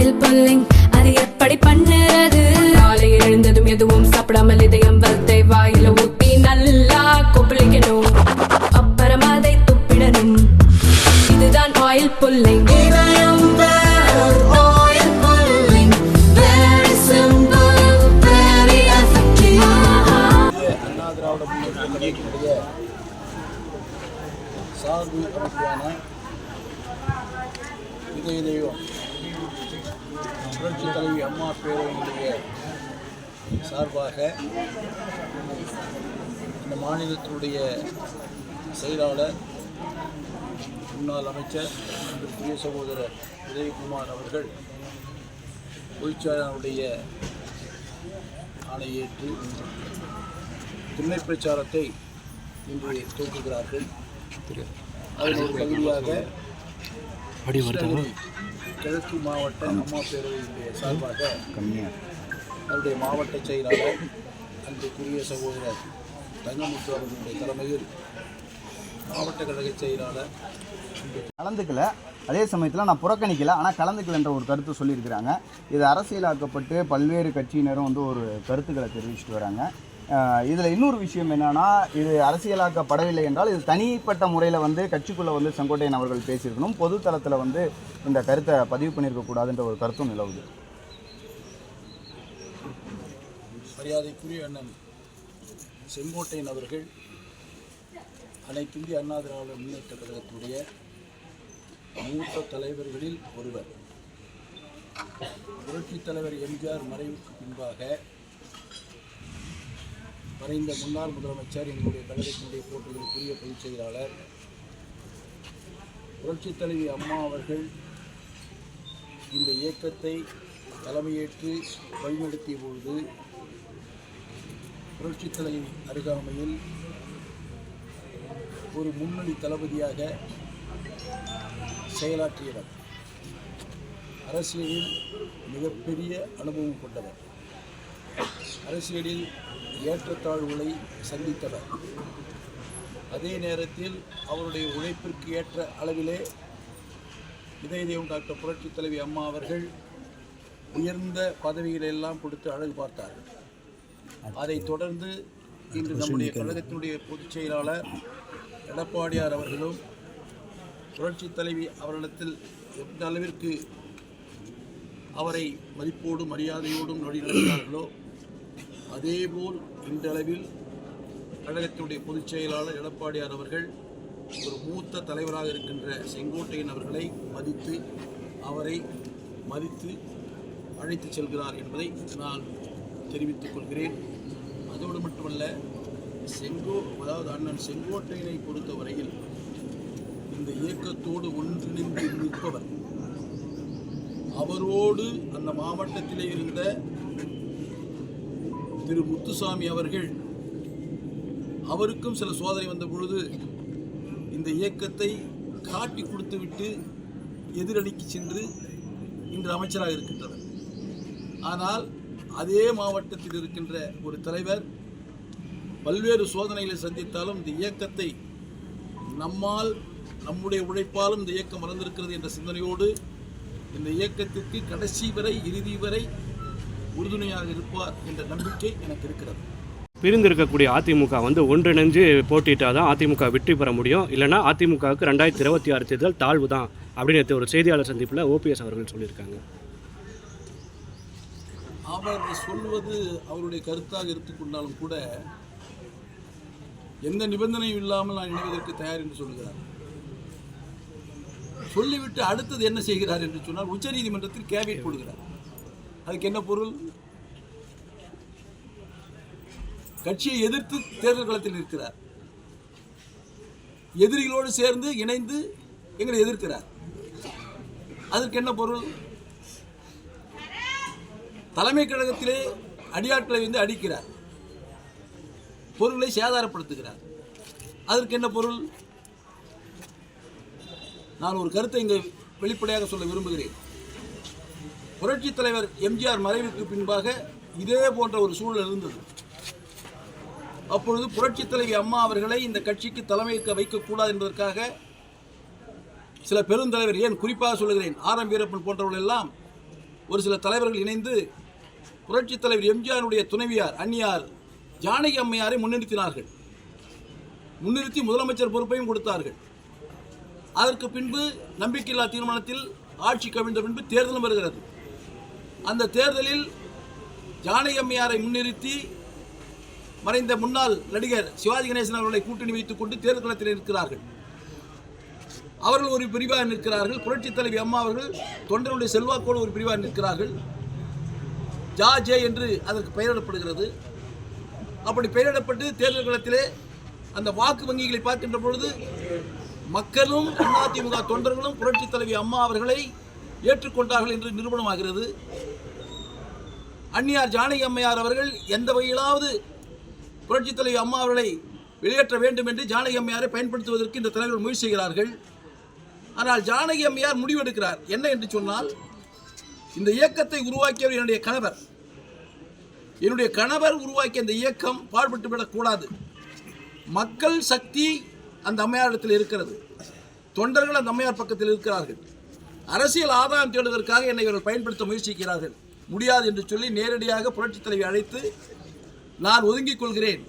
Oil pulling அது எப்படி பண்ணுறது? காலையில் எழுந்ததும் எதுவும் சாப்பிடாமல் இதயம் வளத்தை வாயில ஊத்தி நல்லா கொப்பளிக்கணும், அப்புறம் அதை துப்பிடணும். இதுதான் ஆயில் புல்லிங். சார்பு அமைப்பான இதய தெய்வம் புரட்சித் தலைவி அம்மா பேரவையினுடைய சார்பாக இந்த மாநிலத்தினுடைய செயலாளர் முன்னாள் அமைச்சர் அன்பிற்குரிய சகோதரர் உதயகுமார் அவர்கள் பொதுச்செயலாளருடைய ஆணையேற்று திண்ணை பிரச்சாரத்தை இன்று துவக்குகிறார்கள். அதன் ஒரு பகுதியாக கிழக்கு மாவட்ட அம்மா பேரவையினுடைய சார்பாக அவருடைய மாவட்ட செயலாளர் அன்றைக்குரிய சகோதரர் தங்கமுத்து அவர்களுடைய தலைமையில் மாவட்ட கழக செயலாளர் கலந்துக்கல, அதே சமயத்தில் நான் புறக்கணிக்கல, ஆனால் கலந்துக்கலன்ற ஒரு கருத்து சொல்லியிருக்கிறாங்க. இது அரசியலாக்கப்பட்டு பல்வேறு கட்சியினரும் ஒரு கருத்துக்களை தெரிவிச்சுட்டு வராங்க. இதில் இன்னொரு விஷயம் என்னென்னா, இது அரசியலாக்கப்படவில்லை என்றால் இது தனிப்பட்ட முறையில் கட்சிக்குள்ளே செங்கோட்டையன் அவர்கள் பேசியிருக்கணும், பொது தளத்தில் இந்த கருத்தை பதிவு பண்ணியிருக்கக்கூடாதுன்ற ஒரு கருத்தும் நிலவுது. மரியாதைக்குரிய அண்ணன் செங்கோட்டையன் அவர்கள் அனைத்து இந்திய அண்ணா திராவிட முன்னேற்ற கழகத்துடைய மூத்த தலைவர்களில் ஒருவர். புரட்சித் தலைவர் எம்ஜிஆர் மறைவுக்கு பின்பாக மறைந்த முன்னாள் முதலமைச்சர், எங்களுடைய கழகத்தினுடைய போட்டிகளுக்குரிய பொதுச் செயலாளர், புரட்சித் தலைவி அம்மா அவர்கள் இந்த இயக்கத்தை தலைமையேற்று வழிநடத்திய பொழுது புரட்சித் தலைவி அருகாமையில் ஒரு முன்னணி தளபதியாக செயலாற்றியவர். அரசியலில் மிகப்பெரிய அனுபவம் கொண்டவர். அரசியலில் ஏற்றத்தாழ்வுகளை சந்தித்தவர். அதே நேரத்தில் அவருடைய உழைப்பிற்கு ஏற்ற அளவிலே இதய தெய்வம் டாக்டர் புரட்சித் தலைவி அம்மா அவர்கள் உயர்ந்த பதவிகளெல்லாம் கொடுத்து அழகு பார்த்தார்கள். அதைத் தொடர்ந்து இன்று நம்முடைய கழகத்தினுடைய பொதுச் செயலாளர் எடப்பாடியார் அவர்களும் புரட்சித் தலைவி அவரிடத்தில் எந்த அளவிற்கு அவரை மதிப்போடும் மரியாதையோடும் வழிநடத்தினார்களோ அதேபோல் இன்றளவில் கழகத்தினுடைய பொதுச் செயலாளர் எடப்பாடியார் அவர்கள் ஒரு மூத்த தலைவராக இருக்கின்ற செங்கோட்டையன் அவர்களை மதித்து அவரை மதித்து அழைத்து செல்கிறார் என்பதை நான் தெரிவித்துக் கொள்கிறேன். அதோடு மட்டுமல்ல, அதாவது அண்ணன் செங்கோட்டையனை பொறுத்தவரையில் இந்த இயக்கத்தோடு ஒன்றிணைந்து நிற்பவர். அவரோடு அந்த மாவட்டத்திலே இருந்த திரு முத்துசாமி அவர்கள், அவருக்கும் சில சோதனை வந்த பொழுது இந்த இயக்கத்தை காட்டி கொடுத்துவிட்டு எதிரணிக்கு சென்று இன்று அமைச்சராக இருக்கின்றனர். ஆனால் அதே மாவட்டத்தில் இருக்கின்ற ஒரு தலைவர் பல்வேறு சோதனைகளை சந்தித்தாலும் இந்த இயக்கத்தை நம்முடைய உழைப்பாலும் இந்த இயக்கம் வளர்ந்திருக்கிறது என்ற சிந்தனையோடு இந்த இயக்கத்திற்கு கடைசி வரை இறுதி வரை உறுதுணையாக இருப்பார் என்ற நம்பிக்கை எனக்கு இருக்கிறது. பிரிந்திருக்கக்கூடிய அதிமுக ஒன்றிணைஞ்சு போட்டிட்டால் தான் அதிமுக வெற்றி பெற முடியும், இல்லைனா அதிமுகவுக்கு 2026 தேர்தல் தாழ்வு தான் அப்படின்னு ஒரு செய்தியாளர் சந்திப்பில் ஓபிஎஸ் அவர்கள் சொல்லியிருக்காங்க. அவர் சொல்வது அவருடைய கருத்தாக எடுத்துக்கொண்டாலும் கூட எந்த நிபந்தனையும் இல்லாமல் நான் இணைவதற்கு தயார் என்று சொல்கிறார். சொல்லிவிட்டு அடுத்தது என்ன செய்கிறார் என்று சொன்னால் உச்சநீதிமன்றத்தில் கேவியட் போடுகிறார். அதுக்கு என்ன பொருள்? கட்சியை எதிர்த்து தேர்தல் களத்தில் இருக்கிறார். எதிரிகளோடு சேர்ந்து இணைந்து எங்களை எதிர்க்கிறார். அதற்கு என்ன பொருள்? தலைமை கழகத்திலே அடியாட்களை அடிக்கிறார், பொருளை சேதாரப்படுத்துகிறார். அதற்கு என்ன பொருள்? நான் ஒரு கருத்தை இங்கு வெளிப்படையாக சொல்ல விரும்புகிறேன். புரட்சித் தலைவர் எம்ஜிஆர் மறைவுக்கு பின்பாக இதே போன்ற ஒரு சூழல் இருந்தது. அப்பொழுது புரட்சித் தலைவி அம்மா அவர்களை இந்த கட்சிக்கு தலைமையேற்க வைக்கக்கூடாது என்பதற்காக சில பெருந்தலைவர், ஏன் குறிப்பாக சொல்லுகிறேன், ஆர் எம் வீரப்பன் போன்றவர்கள் எல்லாம் ஒரு சில தலைவர்கள் இணைந்து புரட்சித் தலைவர் எம்ஜிஆருடைய துணைவியார் அன்னியார் ஜானகி அம்மையாரை முன்னிறுத்தினார்கள். முன்னிறுத்தி முதலமைச்சர் பொறுப்பையும் கொடுத்தார்கள். அதற்கு பின்பு நம்பிக்கையில்லா தீர்மானத்தில் ஆட்சி கவிழ்ந்த பின்பு தேர்தலும் வருகிறது. அந்த தேர்தலில் ஜானகி அம்மையாரை முன்னிறுத்தி மறைந்த முன்னாள் நடிகர் சிவாஜி கணேசன் அவர்களை கூட்டணி வைத்துக் கொண்டு தேர்தல் களத்தில் இருக்கிறார்கள். அவர்கள் ஒரு பிரிவாக நிற்கிறார்கள். புரட்சித் தலைவி அம்மா அவர்கள் தொண்டருடைய செல்வாக்கோடு ஒரு பிரிவாக நிற்கிறார்கள். ஜே என்று அதற்கு பெயரிடப்படுகிறது. அப்படி பெயரிடப்பட்டு தேர்தல் களத்திலே அந்த வாக்கு வங்கிகளை பார்க்கின்ற பொழுது மக்களும் அதிமுக தொண்டர்களும் புரட்சித் தலைவி அம்மா அவர்களை ஏற்றுக்கொண்டார்கள் என்று நிரூபணமாகிறது. அன்னியார் ஜானகி அம்மையார் அவர்கள் எந்த வகையிலாவது புரட்சித் தலைவி அம்மா அவர்களை வெளியேற்ற வேண்டும் என்று ஜானகி அம்மையாரை பயன்படுத்துவதற்கு இந்த தலைவர்கள் முயற்சி செய்கிறார்கள். ஆனால் ஜானகி அம்மையார் முடிவெடுக்கிறார். என்ன என்று சொன்னால், இந்த இயக்கத்தை உருவாக்கியவர் என்னுடைய கணவர் உருவாக்கிய இந்த இயக்கம் பாழ்பட்டு விடக்கூடாது. மக்கள் சக்தி அந்த அம்மையாரிடத்தில் இருக்கிறது. தொண்டர்கள் அந்த அம்மையார் பக்கத்தில் இருக்கிறார்கள். அரசியல் ஆதாயம் தேடுவதற்காக என்னை இவர்கள் பயன்படுத்த முயற்சிக்கிறார்கள். முடியாது என்று சொல்லி நேரடியாக புரட்சித் தலைவி அழைத்து, நான் ஒதுங்கிக் கொள்கிறேன்,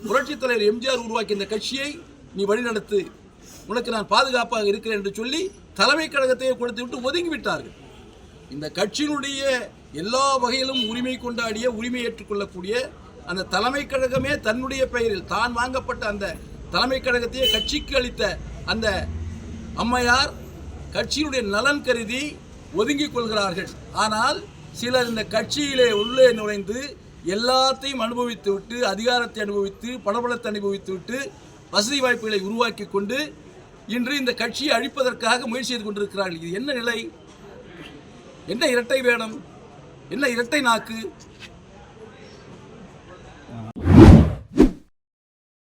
புரட்சித் தலைவர் எம்ஜிஆர் உருவாக்கிய இந்த கட்சியை நீ வழிநடத்து, உனக்கு நான் பாதுகாப்பாக இருக்கிறேன் என்று சொல்லி தலைமை கழகத்தையே கொடுத்து விட்டு ஒதுங்கிவிட்டார்கள். இந்த கட்சியினுடைய எல்லா வகையிலும் உரிமை கொண்டாடிய, உரிமை ஏற்றுக்கொள்ளக்கூடிய அந்த தலைமை கழகமே தன்னுடைய பெயரில் தான் வாங்கப்பட்ட அந்த தலைமை கழகத்தையே கட்சிக்கு அளித்த அந்த அம்மையார் கட்சியினுடைய நலன் கருதி ஒதுங்கிக் கொள்கிறார்கள். ஆனால் சிலர் இந்த கட்சியிலே உள்ளே நுழைந்து எல்லாத்தையும் அனுபவித்து விட்டு, அதிகாரத்தை அனுபவித்து, பணபலத்தை அனுபவித்து விட்டு, வசதி வாய்ப்புகளை உருவாக்கி கொண்டு இன்று இந்த கட்சியை அழிப்பதற்காக முயற்சி செய்து கொண்டிருக்கிறார்கள். இது என்ன நிலை? என்ன இரட்டை வேடம்? என்ன இரட்டை நாக்கு?